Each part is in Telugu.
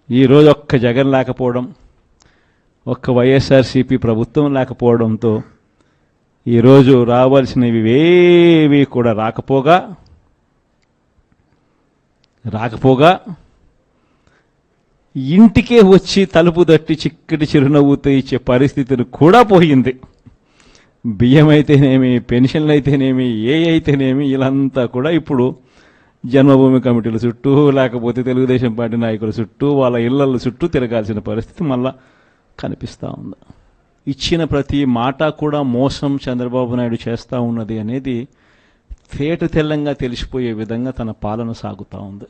ఈరోజు ఒక్క జగన్ లేకపోవడం, ఒక్క వైఎస్ఆర్సీపీ ప్రభుత్వం లేకపోవడంతో ఈరోజు రావాల్సినవి ఏవి కూడా రాకపోగా ఇంటికే వచ్చి తలుపు తట్టి చిక్కటి చిరునవ్వుతో ఇచ్చే పరిస్థితులు కూడా పోయింది. బియ్యం అయితేనేమి, పెన్షన్లు అయితేనేమి, అయితేనేమి వీళ్ళంతా కూడా ఇప్పుడు జన్మభూమి కమిటీల చుట్టూ, లేకపోతే తెలుగుదేశం పార్టీ నాయకుల చుట్టూ, వాళ్ళ ఇళ్ల చుట్టూ తిరగాల్సిన పరిస్థితి మళ్ళా కనిపిస్తూ ఉంది. ఇచ్చిన ప్రతి మాట కూడా మోసం చంద్రబాబు నాయుడు చేస్తూ ఉన్నది అనేది తేట తెల్లంగా తెలిసిపోయే విధంగా తన పాలన సాగుతూ ఉంది.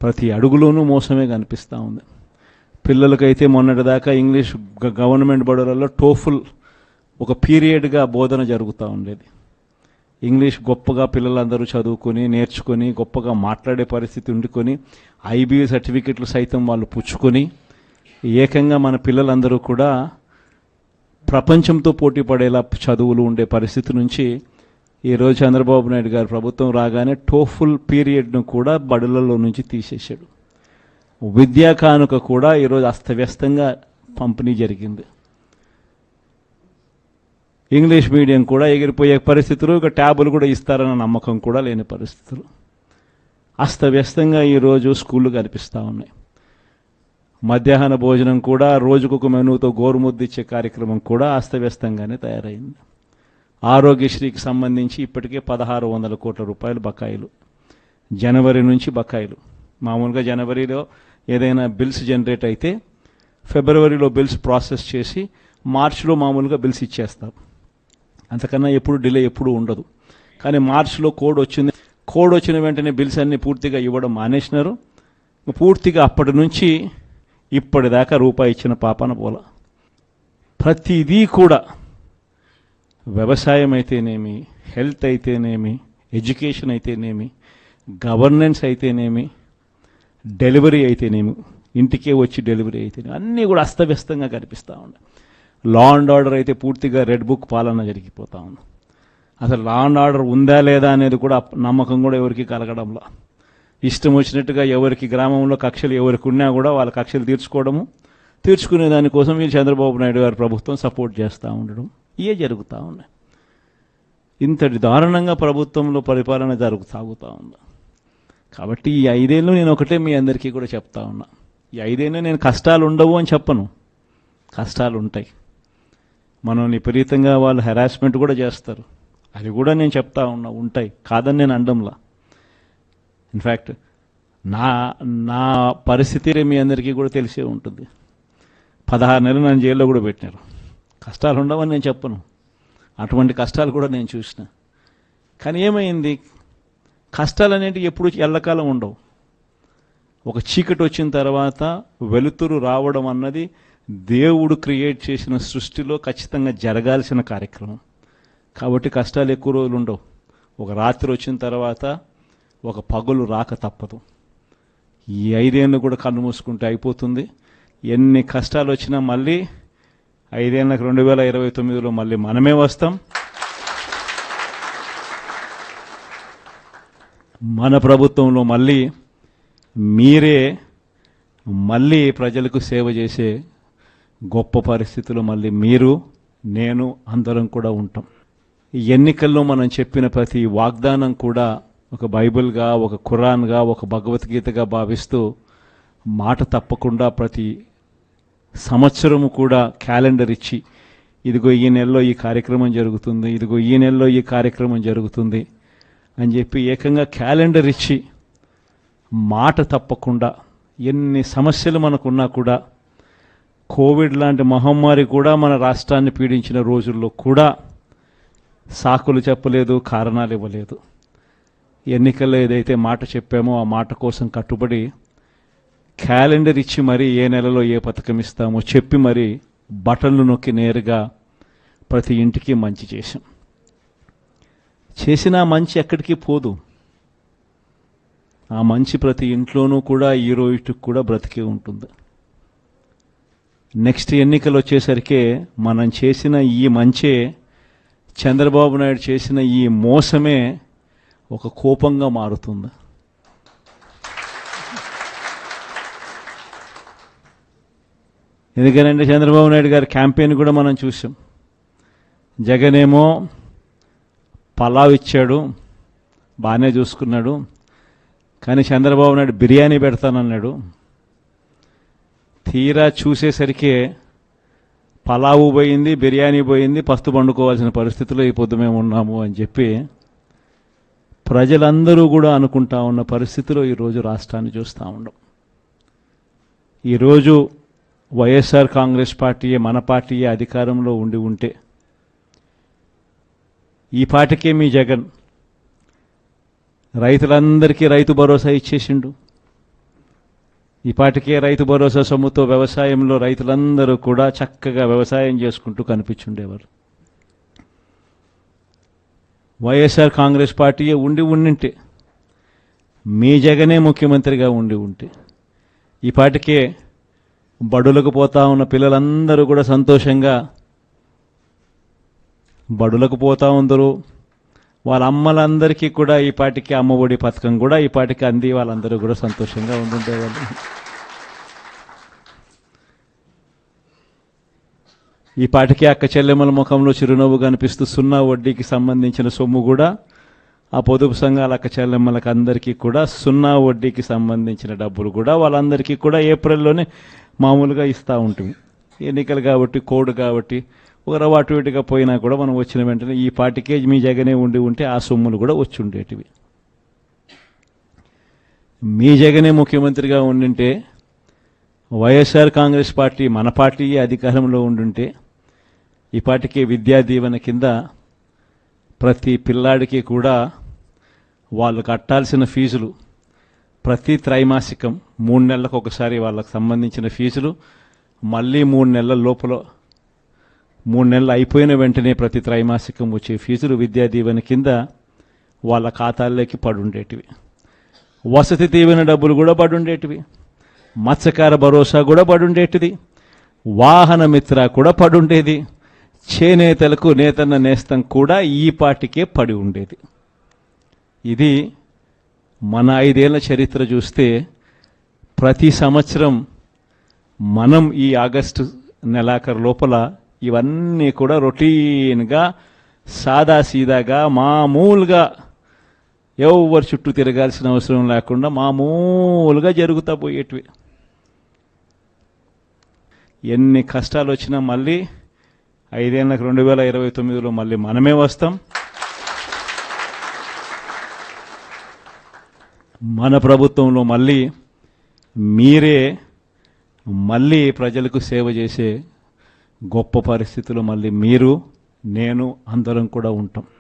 ప్రతి అడుగులోనూ మోసమే కనిపిస్తూ ఉంది. పిల్లలకైతే మొన్నటిదాకా ఇంగ్లీష్ గవర్నమెంట్ బడులలో టోఫుల్ ఒక పీరియడ్గా బోధన జరుగుతూ ఉండేది. ఇంగ్లీష్ గొప్పగా పిల్లలందరూ చదువుకొని నేర్చుకొని గొప్పగా మాట్లాడే పరిస్థితి ఉండుకొని IBA సర్టిఫికెట్లు సైతం వాళ్ళు పుచ్చుకొని ఏకంగా మన పిల్లలందరూ కూడా ప్రపంచంతో పోటీ పడేలా చదువులు ఉండే పరిస్థితి నుంచి ఈరోజు చంద్రబాబు నాయుడు గారు ప్రభుత్వం రాగానే టోఫుల్ పీరియడ్ను కూడా బడులలో నుంచి తీసేశాడు. విద్యా కానుక కూడా ఈరోజు అస్తవ్యస్తంగా పంపిణీ జరిగింది. ఇంగ్లీష్ మీడియం కూడా ఎగిరిపోయే పరిస్థితులు, ఇక ట్యాబులు కూడా ఇస్తారన్న నమ్మకం కూడా లేని పరిస్థితులు. అస్తవ్యస్తంగా ఈరోజు స్కూళ్ళు కనిపిస్తూ ఉన్నాయి. మధ్యాహ్న భోజనం కూడా రోజుకొక మెనూతో గోరుముద్దు ఇచ్చే కార్యక్రమం కూడా అస్తవ్యస్తంగానే తయారైంది. ఆరోగ్యశ్రీకి సంబంధించి ఇప్పటికే 1600 కోట్ల రూపాయలు బకాయిలు, జనవరి నుంచి బకాయిలు. మామూలుగా జనవరిలో ఏదైనా బిల్స్ జనరేట్ అయితే ఫిబ్రవరిలో బిల్స్ ప్రాసెస్ చేసి మార్చిలో మామూలుగా బిల్స్ ఇచ్చేస్తారు. అంతకన్నా ఎప్పుడు డిలే ఎప్పుడు ఉండదు. కానీ మార్చిలో కోడ్ వచ్చింది. కోడ్ వచ్చిన వెంటనే బిల్స్ అన్నీ పూర్తిగా ఇవ్వడం మానేసినారు. పూర్తిగా అప్పటి నుంచి ఇప్పటిదాకా రూపాయి ఇచ్చిన పాపన పోల. ప్రతిదీ కూడా వ్యవసాయం అయితేనేమి, హెల్త్ అయితేనేమి, ఎడ్యుకేషన్ అయితేనేమి, గవర్నెన్స్ అయితేనేమి, డెలివరీ అయితేనేమి, ఇంటికే వచ్చి డెలివరీ అయితేనేమి అన్నీ కూడా అస్తవ్యస్తంగా కనిపిస్తూ ఉన్నాయి. లా అండ్ ఆర్డర్ అయితే పూర్తిగా రెడ్ బుక్ పాలన జరిగిపోతూ ఉంది. అసలు లా అండ్ ఆర్డర్ ఉందా లేదా అనేది కూడా నమ్మకం కూడా ఎవరికి కలగడంలా. ఇష్టం వచ్చినట్టుగా ఎవరికి గ్రామంలో కక్షలు ఎవరికి ఉన్నా కూడా వాళ్ళ కక్షలు తీర్చుకునే దానికోసం వీళ్ళు చంద్రబాబు నాయుడు గారు ప్రభుత్వం సపోర్ట్ చేస్తూ ఉండడం ఇవే జరుగుతూ ఉన్నాయి. ఇంతటి దారుణంగా ప్రభుత్వంలో పరిపాలన సాగుతూ ఉంది. కాబట్టి ఈ 5 ఏళ్ళు నేను ఒకటే మీ అందరికీ కూడా చెప్తా ఉన్నా. ఈ 5 ఏళ్ళు నేను కష్టాలు ఉండవు అని చెప్పను, కష్టాలు ఉంటాయి. మనం విపరీతంగా వాళ్ళు హెరాస్మెంట్ కూడా చేస్తారు, అది కూడా నేను చెప్తా ఉన్నా, ఉంటాయి, కాదని నేను అనడంలా. ఇన్ఫ్యాక్ట్ నా పరిస్థితి మీ అందరికీ కూడా తెలిసే ఉంటుంది. 16 నెలలు నన్ను జైల్లో కూడా పెట్టినారు. కష్టాలు ఉండవని నేను చెప్పను, అటువంటి కష్టాలు కూడా నేను చూసిన. కానీ ఏమైంది, కష్టాలు అనేటివి ఎప్పుడు ఎల్లకాలం ఉండవు. ఒక చీకటి వచ్చిన తర్వాత వెలుతురు రావడం అన్నది దేవుడు క్రియేట్ చేసిన సృష్టిలో ఖచ్చితంగా జరగాల్సిన కార్యక్రమం. కాబట్టి కష్టాలు ఎక్కువ రోజులు ఉండవు. ఒక రాత్రి వచ్చిన తర్వాత ఒక పగలు రాక తప్పదు. ఈ 5 ఏళ్ళు కూడా కన్ను మూసుకుంటే అయిపోతుంది. ఎన్ని కష్టాలు వచ్చినా మళ్ళీ 5 ఏళ్ళకి 2029లో మళ్ళీ మనమే వస్తాం. మన ప్రభుత్వంలో మళ్ళీ మీరే మళ్ళీ ప్రజలకు సేవ చేసే గొప్ప పరిస్థితులు మళ్ళీ మీరు, నేను అందరం కూడా ఉంటాం. ఎన్నికల్లో మనం చెప్పిన ప్రతి వాగ్దానం కూడా ఒక బైబిల్గా, ఒక ఖురాన్గా, ఒక భగవద్గీతగా భావిస్తూ మాట తప్పకుండా ప్రతి సంవత్సరము కూడా క్యాలెండర్ ఇచ్చి ఇదిగో ఈ నెలలో ఈ కార్యక్రమం జరుగుతుంది, ఇదిగో ఈ నెలలో ఈ కార్యక్రమం జరుగుతుంది అని చెప్పి ఏకంగా క్యాలెండర్ ఇచ్చి మాట తప్పకుండా ఎన్ని సమస్యలు మనకున్నా కూడా, కోవిడ్ లాంటి మహమ్మారి కూడా మన రాష్ట్రాన్ని పీడించిన రోజుల్లో కూడా సాకులు చెప్పలేదు, కారణాలు ఇవ్వలేదు. ఎన్నికల్లో ఏదైతే మాట చెప్పామో ఆ మాట కోసం కట్టుబడి క్యాలెండర్ ఇచ్చి మరీ ఏ నెలలో ఏ పథకం ఇస్తామో చెప్పి మరీ బటన్లు నొక్కి నేరుగా ప్రతి ఇంటికి మంచి చేసిన మంచి ఎక్కడికి పోదు. ఆ మంచి ప్రతి ఇంట్లోనూ కూడా ఈ రోజుకి కూడా బ్రతికే ఉంటుంది. నెక్స్ట్ ఎన్నికలు వచ్చేసరికి మనం చేసిన ఈ మంచే, చంద్రబాబు నాయుడు చేసిన ఈ మోసమే ఒక కోపంగా మారుతుంది. ఎందుకనంటే చంద్రబాబు నాయుడు గారి క్యాంపెయిన్ కూడా మనం చూసాం. జగన్ ఏమో పలావ్ ఇచ్చాడు, బాగానే చూసుకున్నాడు, కానీ చంద్రబాబు నాయుడు బిర్యానీ పెడతానన్నాడు. తీరా చూసేసరికి పలావు పోయింది, బిర్యానీ పోయింది, పస్తు పండుకోవాల్సిన పరిస్థితిలో ఈ పొద్దు మేము ఉన్నాము అని చెప్పి ప్రజలందరూ కూడా అనుకుంటా ఉన్న పరిస్థితిలో ఈరోజు రాష్ట్రాన్ని చూస్తూ ఉన్నాం. ఈరోజు వైఎస్ఆర్ కాంగ్రెస్ పార్టీయే, మన పార్టీయే అధికారంలో ఉండి ఉంటే ఈ పాటికే మీ జగన్ రైతులందరికీ రైతు భరోసా ఇచ్చేసిండు. ఈ పాటికే రైతు భరోసా సొమ్ముతో వ్యవసాయంలో రైతులందరూ కూడా చక్కగా వ్యవసాయం చేసుకుంటూ కనిపించుండేవారు. వైఎస్ఆర్ కాంగ్రెస్ పార్టీయే ఉండింటే, మీ జగనే ముఖ్యమంత్రిగా ఉంటే ఈ పాటికే బడులకు పోతా ఉన్న పిల్లలందరూ కూడా సంతోషంగా బడులకు పోతా ఉందరు. వాళ్ళ అమ్మలందరికీ కూడా ఈ పాటికి అమ్మఒడి పథకం కూడా ఈ పాటికి అంది, వాళ్ళందరూ కూడా సంతోషంగా ఉండుండేవాళ్ళు. ఈ పాటికి అక్క చెల్లెమ్మల ముఖంలో చిరునవ్వు కనిపిస్తూ సున్నా వడ్డీకి సంబంధించిన సొమ్ము కూడా ఆ పొదుపు సంఘాల అక్క చెల్లెమ్మలకు అందరికీ కూడా సున్నా వడ్డీకి సంబంధించిన డబ్బులు కూడా వాళ్ళందరికీ కూడా ఏప్రిల్లోనే మామూలుగా ఇస్తూ ఉంటుంది. ఎన్నికలు కాబట్టి, కోడ్ కాబట్టి ఒక అటు ఇటుగా పోయినా కూడా మనం వచ్చిన వెంటనే ఈ పాటికే మీ జగనే ఉంటే ఆ సొమ్ములు కూడా వచ్చి ఉండేటివి. మీ జగనే ముఖ్యమంత్రిగా ఉండింటే, వైఎస్ఆర్ కాంగ్రెస్ పార్టీ మన పార్టీ అధికారంలో ఉండుంటే ఈ పాటికే విద్యా దీవెన కింద ప్రతి పిల్లాడికి కూడా వాళ్ళు కట్టాల్సిన ఫీజులు ప్రతి త్రైమాసికం 3 నెలలకు ఒకసారి వాళ్ళకు సంబంధించిన ఫీజులు మళ్ళీ 3 నెలల లోపల 3 నెలలు అయిపోయిన వెంటనే ప్రతి త్రైమాసికం వచ్చే ఫీజులు విద్యా దీవెన కింద వాళ్ళ ఖాతాల్లోకి పడుండేటివి. వసతి దీవెన డబ్బులు కూడా పడుండేటివి. మత్స్యకార భరోసా కూడా పడుండేటిది. వాహన మిత్ర కూడా పడుండేది. చేనేతలకు నేతన్న నేస్తం కూడా ఈ పాటికే పడి ఉండేది. ఇది మన 5 ఏళ్ల చరిత్ర చూస్తే ప్రతి సంవత్సరం మనం ఈ ఆగస్టు నెలాఖరు లోపల ఇవన్నీ కూడా రొటీన్గా సాదాసీదాగా మామూలుగా ఎవరు చుట్టూ తిరగాల్సిన అవసరం లేకుండా మామూలుగా జరుగుతూ పోయేటివి. ఎన్ని కష్టాలు వచ్చినా మళ్ళీ 5 ఏళ్ళకి 2029లో మళ్ళీ మనమే వస్తాం. మన ప్రభుత్వంలో మళ్ళీ మీరే మళ్ళీ ప్రజలకు సేవ చేసే గొప్ప పరిస్థితుల్లో మళ్ళీ మీరు, నేను అందరం కూడా ఉంటాం.